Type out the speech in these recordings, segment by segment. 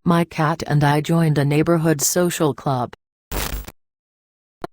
My cat and I joined a neighborhood social club.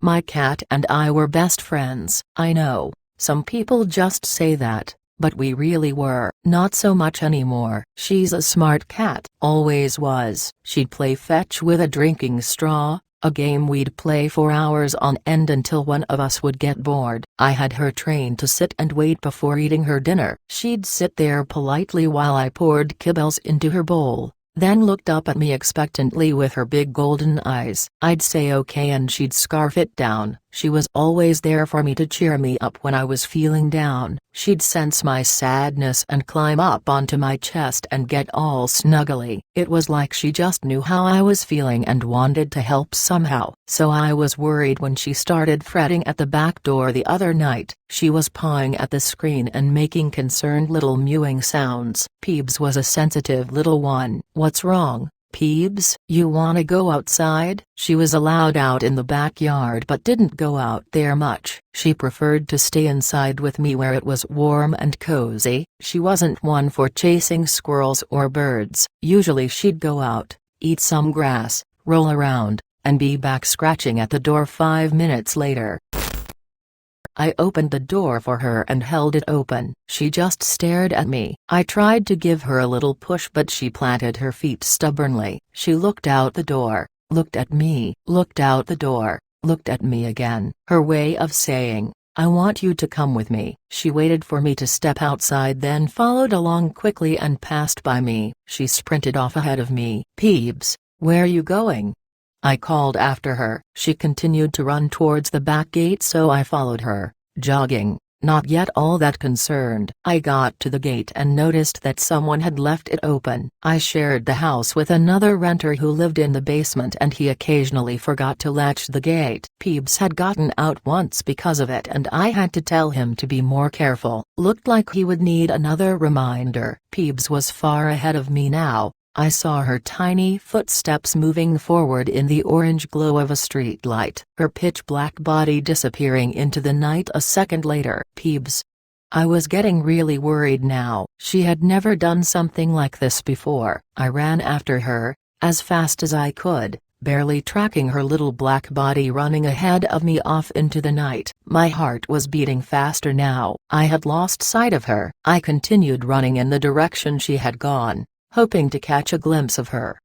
My cat and I were best friends. I know, some people just say that, but we really were. Not so much anymore. She's a smart cat, always was. She'd play fetch with a drinking straw, a game we'd play for hours on end until one of us would get bored. I had her trained to sit and wait before eating her dinner. She'd sit there politely while I poured kibbles into her bowl, then looked up at me expectantly with her big golden eyes. I'd say okay and she'd scarf it down. She was always there for me to cheer me up when I was feeling down. She'd sense my sadness and climb up onto my chest and get all snuggly. It was like she just knew how I was feeling and wanted to help somehow. So I was worried when she started fretting at the back door the other night. She was pawing at the screen and making concerned little mewing sounds. Peebs was a sensitive little one. "What's wrong, Peebs? You wanna go outside?" She was allowed out in the backyard but didn't go out there much. She preferred to stay inside with me where it was warm and cozy. She wasn't one for chasing squirrels or birds. Usually she'd go out, eat some grass, roll around, and be back scratching at the door 5 minutes later. I opened the door for her and held it open. She just stared at me. I tried to give her a little push but she planted her feet stubbornly. She looked out the door, looked at me, looked out the door, looked at me again. Her way of saying, "I want you to come with me." She waited for me to step outside then followed along quickly and passed by me. She sprinted off ahead of me. "Peebs, where you going?" I called after her. She continued to run towards the back gate so I followed her, jogging, not yet all that concerned. I got to the gate and noticed that someone had left it open. I shared the house with another renter who lived in the basement and he occasionally forgot to latch the gate. Peebs had gotten out once because of it and I had to tell him to be more careful. Looked like he would need another reminder. Peebs was far ahead of me now. I saw her tiny footsteps moving forward in the orange glow of a street light, her pitch-black body disappearing into the night a second later. Peebs. I was getting really worried now. She had never done something like this before. I ran after her, as fast as I could, barely tracking her little black body running ahead of me off into the night. My heart was beating faster now. I had lost sight of her. I continued running in the direction she had gone, hoping to catch a glimpse of her.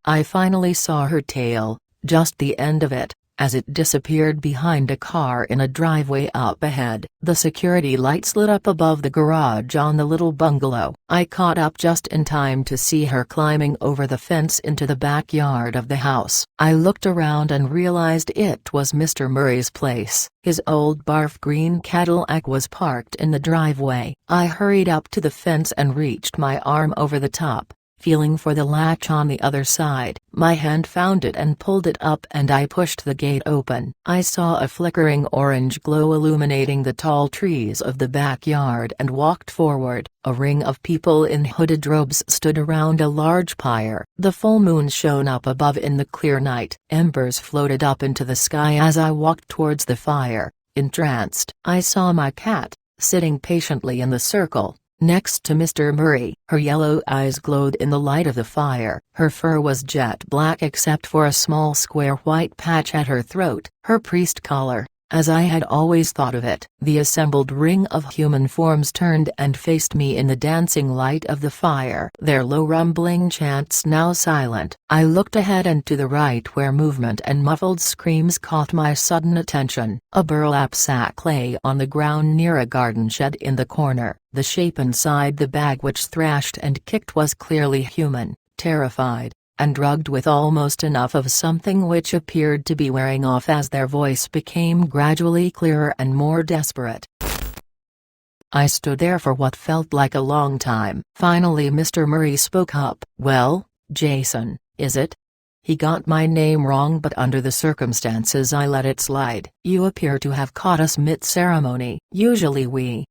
I finally saw her tail, just the end of it, as it disappeared behind a car in a driveway up ahead. The security lights lit up above the garage on the little bungalow. I caught up just in time to see her climbing over the fence into the backyard of the house. I looked around and realized it was Mr. Murray's place. His old barf green Cadillac was parked in the driveway. I hurried up to the fence and reached my arm over the top, feeling for the latch on the other side. My hand found it and pulled it up and I pushed the gate open. I saw a flickering orange glow illuminating the tall trees of the backyard and walked forward. A ring of people in hooded robes stood around a large pyre. The full moon shone up above in the clear night. Embers floated up into the sky as I walked towards the fire, entranced. I saw my cat, sitting patiently in the circle, next to Mr. Murray. Her yellow eyes glowed in the light of the fire. Her fur was jet black except for a small square white patch at her throat. Her priest collar, as I had always thought of it. The assembled ring of human forms turned and faced me in the dancing light of the fire. Their low rumbling chants now silent. I looked ahead and to the right where movement and muffled screams caught my sudden attention. A burlap sack lay on the ground near a garden shed in the corner. The shape inside the bag which thrashed and kicked was clearly human, terrified, and drugged with almost enough of something which appeared to be wearing off as their voice became gradually clearer and more desperate. I stood there for what felt like a long time. Finally Mr. Murray spoke up. "Well, Jason, is it? He got my name wrong but under the circumstances I let it slide. You appear to have caught us mid-ceremony. Usually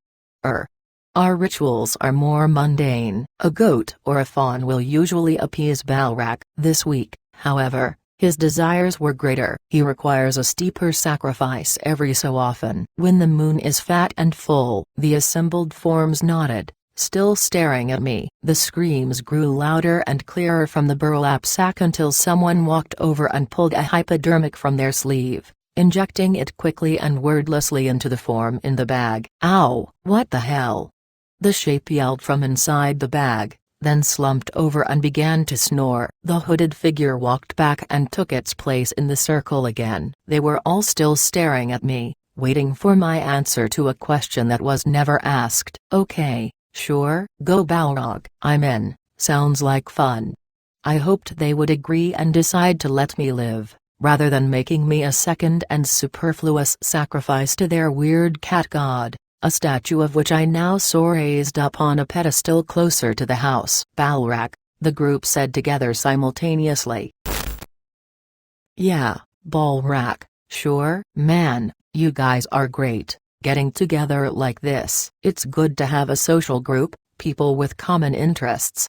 our rituals are more mundane. A goat or a fawn will usually appease Balrak. This week, however, his desires were greater. He requires a steeper sacrifice every so often. When the moon is fat and full." The assembled forms nodded, still staring at me. The screams grew louder and clearer from the burlap sack until someone walked over and pulled a hypodermic from their sleeve, injecting it quickly and wordlessly into the form in the bag. "Ow, what the hell?" The shape yelled from inside the bag, then slumped over and began to snore. The hooded figure walked back and took its place in the circle again. They were all still staring at me, waiting for my answer to a question that was never asked. "Okay, sure, go Balrog. I'm in, sounds like fun." I hoped they would agree and decide to let me live, rather than making me a second and superfluous sacrifice to their weird cat god, a statue of which I now saw raised up on a pedestal closer to the house. "Balrak," the group said together simultaneously. "Yeah, Balrak, sure." "Man, you guys are great, getting together like this. It's good to have a social group, people with common interests."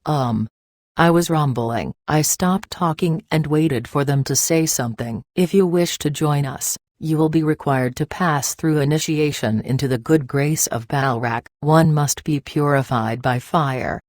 I was rumbling. I stopped talking and waited for them to say something. "If you wish to join us, you will be required to pass through initiation into the good grace of Balrak. One must be purified by fire."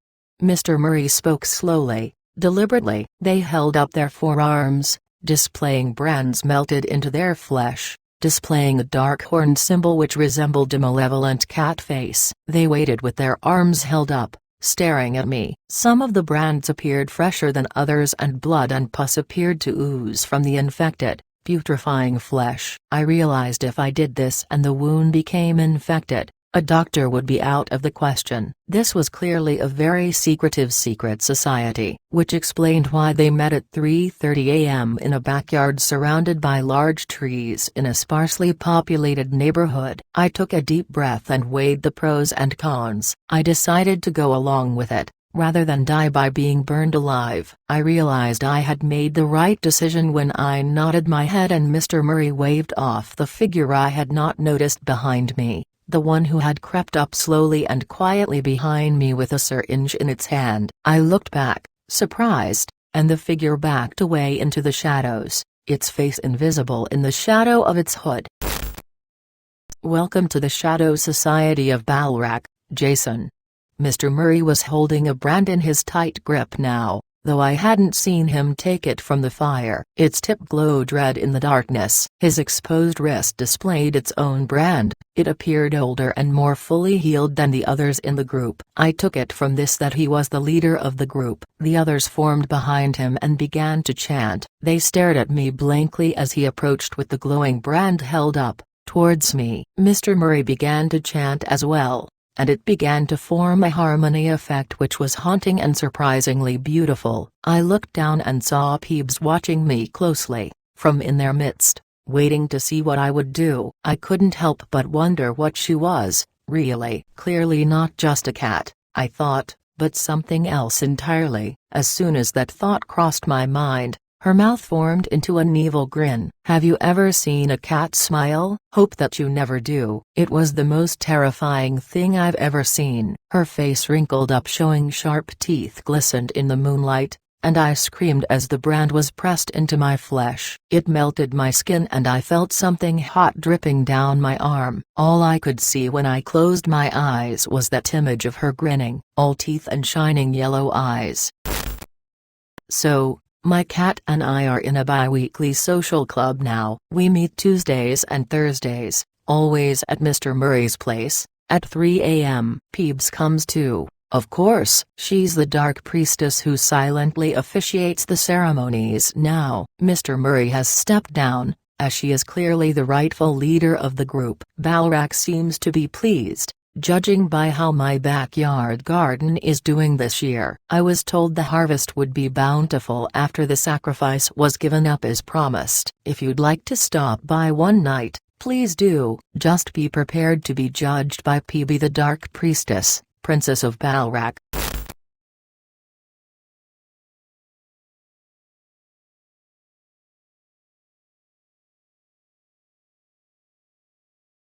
Mr. Murray spoke slowly, deliberately. They held up their forearms, displaying brands melted into their flesh, displaying a dark horned symbol which resembled a malevolent cat face. They waited with their arms held up, staring at me. Some of the brands appeared fresher than others and blood and pus appeared to ooze from the infected, putrefying flesh. I realized if I did this and the wound became infected, a doctor would be out of the question. This was clearly a very secretive secret society, which explained why they met at 3:30 a.m. in a backyard surrounded by large trees in a sparsely populated neighborhood. I took a deep breath and weighed the pros and cons. I decided to go along with it, rather than die by being burned alive. I realized I had made the right decision when I nodded my head and Mr. Murray waved off the figure I had not noticed behind me, the one who had crept up slowly and quietly behind me with a syringe in its hand. I looked back, surprised, and the figure backed away into the shadows, its face invisible in the shadow of its hood. "Welcome to the Shadow Society of Balrak, Jason." Mr. Murray was holding a brand in his tight grip now, though I hadn't seen him take it from the fire. Its tip glowed red in the darkness. His exposed wrist displayed its own brand. It appeared older and more fully healed than the others in the group. I took it from this that he was the leader of the group. The others formed behind him and began to chant. They stared at me blankly as he approached with the glowing brand held up towards me. Mr. Murray began to chant as well, and it began to form a harmony effect which was haunting and surprisingly beautiful. I looked down and saw Peebs watching me closely, from in their midst, waiting to see what I would do. I couldn't help but wonder what she was, really. Clearly not just a cat, I thought, but something else entirely. As soon as that thought crossed my mind, her mouth formed into an evil grin. Have you ever seen a cat smile? Hope that you never do. It was the most terrifying thing I've ever seen. Her face wrinkled up showing sharp teeth glistened in the moonlight, and I screamed as the brand was pressed into my flesh. It melted my skin and I felt something hot dripping down my arm. All I could see when I closed my eyes was that image of her grinning, all teeth and shining yellow eyes. So, my cat and I are in a bi-weekly social club now. We meet Tuesdays and Thursdays, always at Mr. Murray's place, at 3 a.m. Peebs comes too, of course. She's the dark priestess who silently officiates the ceremonies now. Mr. Murray has stepped down, as she is clearly the rightful leader of the group. Balrak seems to be pleased, judging by how my backyard garden is doing this year. I was told the harvest would be bountiful after the sacrifice was given up as promised. If you'd like to stop by one night, please do. Just be prepared to be judged by Peebs the Dark Priestess, Princess of Balrak.